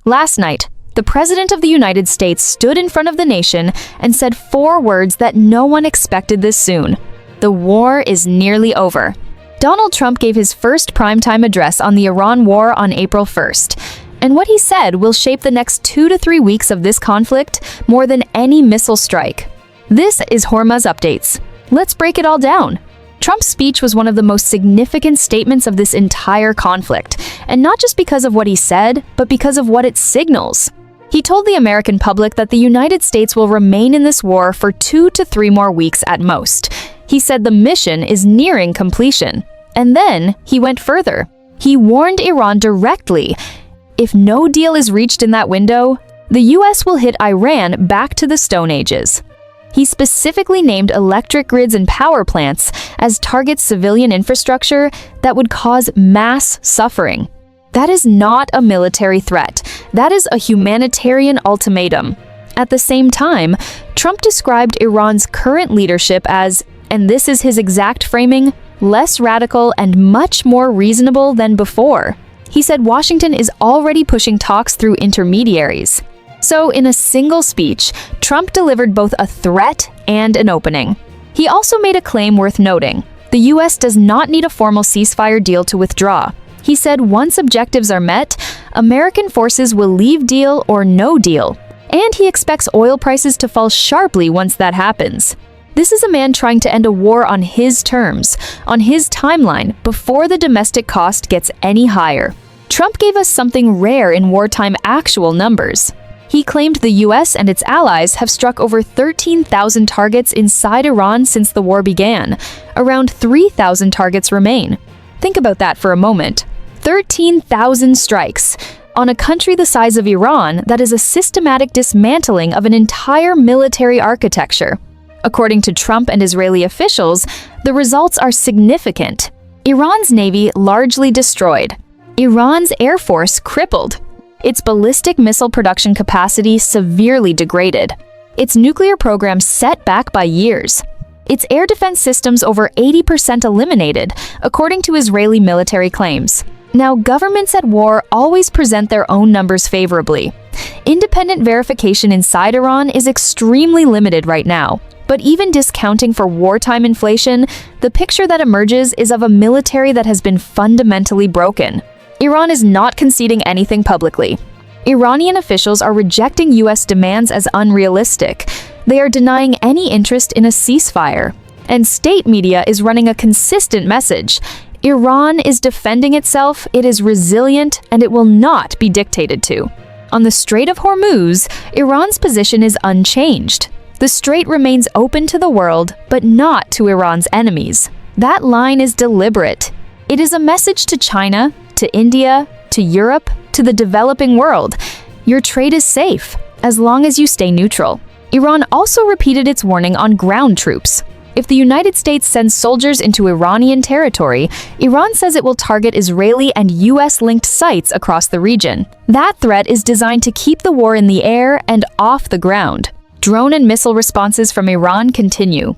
Last night, the President of the United States stood in front of the nation and said 4 words that no one expected this soon. The war is nearly over. Donald Trump gave his first primetime address on the Iran war on April 1st, and what he said will shape the next 2 to 3 weeks of this conflict more than any missile strike. This is Hormuz Updates. Let's break it all down. Trump's speech was one of the most significant statements of this entire conflict, and not just because of what he said, but because of what it signals. He told the American public that the United States will remain in this war for 2 to 3 more weeks at most. He said the mission is nearing completion. And then he went further. He warned Iran directly, if no deal is reached in that window, the US will hit Iran back to the Stone Ages. He specifically named electric grids and power plants as target civilian infrastructure that would cause mass suffering. That is not a military threat. That is a humanitarian ultimatum. At the same time, Trump described Iran's current leadership as, and this is his exact framing, less radical and much more reasonable than before. He said Washington is already pushing talks through intermediaries. So in a single speech, Trump delivered both a threat and an opening. He also made a claim worth noting. The US does not need a formal ceasefire deal to withdraw. He said once objectives are met, American forces will leave deal or no deal. And he expects oil prices to fall sharply once that happens. This is a man trying to end a war on his terms, on his timeline, before the domestic cost gets any higher. Trump gave us something rare in wartime actual numbers. He claimed the US and its allies have struck over 13,000 targets inside Iran since the war began. Around 3,000 targets remain. Think about that for a moment. 13,000 strikes on a country the size of Iran that is a systematic dismantling of an entire military architecture. According to Trump and Israeli officials, the results are significant. Iran's navy largely destroyed. Iran's air force crippled. Its ballistic missile production capacity severely degraded. Its nuclear program set back by years. Its air defense systems over 80% eliminated, according to Israeli military claims. Now, governments at war always present their own numbers favorably. Independent verification inside Iran is extremely limited right now. But even discounting for wartime inflation, the picture that emerges is of a military that has been fundamentally broken. Iran is not conceding anything publicly. Iranian officials are rejecting US demands as unrealistic. They are denying any interest in a ceasefire. And state media is running a consistent message. Iran is defending itself, it is resilient, and it will not be dictated to. On the Strait of Hormuz, Iran's position is unchanged. The strait remains open to the world, but not to Iran's enemies. That line is deliberate. It is a message to China, to India, to Europe, to the developing world. Your trade is safe, as long as you stay neutral. Iran also repeated its warning on ground troops. If the United States sends soldiers into Iranian territory, Iran says it will target Israeli and US-linked sites across the region. That threat is designed to keep the war in the air and off the ground. Drone and missile responses from Iran continue.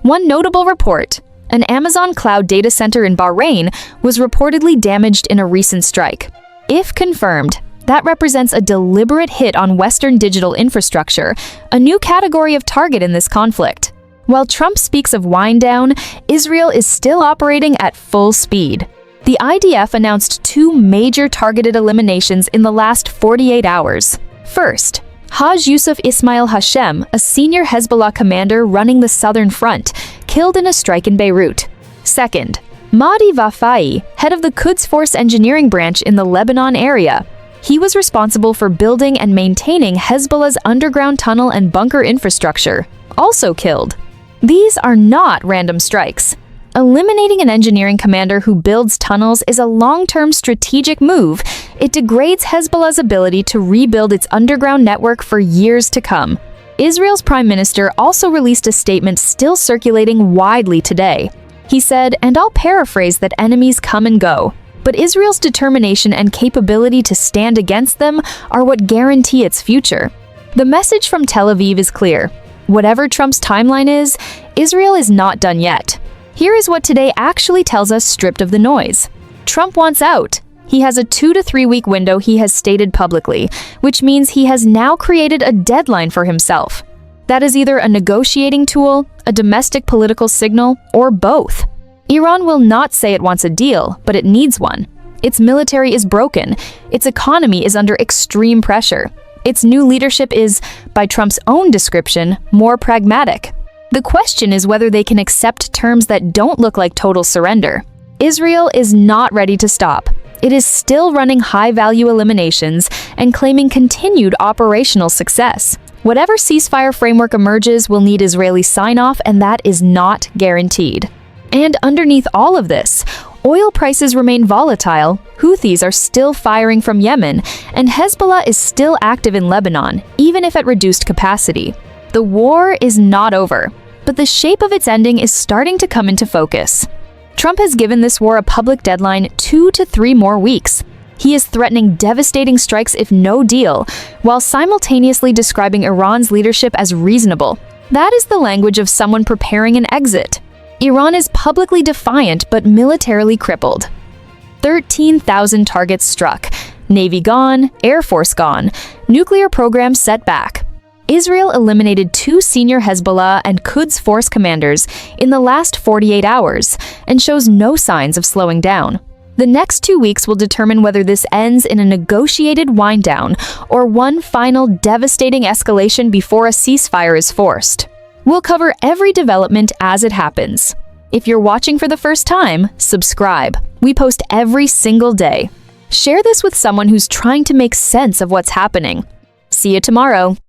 One notable report: an Amazon cloud data center in Bahrain was reportedly damaged in a recent strike. If confirmed, that represents a deliberate hit on Western digital infrastructure, a new category of target in this conflict. While Trump speaks of wind down, Israel is still operating at full speed. The IDF announced 2 major targeted eliminations in the last 48 hours. First, Haj Yusuf Ismail Hashem, a senior Hezbollah commander running the southern front, killed in a strike in Beirut. Second, Mahdi Vafai, head of the Quds Force engineering branch in the Lebanon area. He was responsible for building and maintaining Hezbollah's underground tunnel and bunker infrastructure, also killed. These are not random strikes. Eliminating an engineering commander who builds tunnels is a long-term strategic move. It degrades Hezbollah's ability to rebuild its underground network for years to come. Israel's prime minister also released a statement still circulating widely today. He said, and I'll paraphrase, that enemies come and go, but Israel's determination and capability to stand against them are what guarantee its future. The message from Tel Aviv is clear. Whatever Trump's timeline is, Israel is not done yet. Here is what today actually tells us stripped of the noise. Trump wants out. He has a 2 to 3 week window he has stated publicly, which means he has now created a deadline for himself. That is either a negotiating tool, a domestic political signal, or both. Iran will not say it wants a deal, but it needs one. Its military is broken. Its economy is under extreme pressure. Its new leadership is, by Trump's own description, more pragmatic. The question is whether they can accept terms that don't look like total surrender. Israel is not ready to stop. It is still running high-value eliminations and claiming continued operational success. Whatever ceasefire framework emerges will need Israeli sign-off, and that is not guaranteed. And underneath all of this, oil prices remain volatile, Houthis are still firing from Yemen, and Hezbollah is still active in Lebanon, even if at reduced capacity. The war is not over, but the shape of its ending is starting to come into focus. Trump has given this war a public deadline 2 to 3 more weeks. He is threatening devastating strikes if no deal, while simultaneously describing Iran's leadership as reasonable. That is the language of someone preparing an exit. Iran is publicly defiant but militarily crippled. 13,000 targets struck, Navy gone, Air Force gone, nuclear program set back. Israel eliminated 2 senior Hezbollah and Quds Force commanders in the last 48 hours and shows no signs of slowing down. The next 2 weeks will determine whether this ends in a negotiated wind-down or one final devastating escalation before a ceasefire is forced. We'll cover every development as it happens. If you're watching for the first time, subscribe. We post every single day. Share this with someone who's trying to make sense of what's happening. See you tomorrow.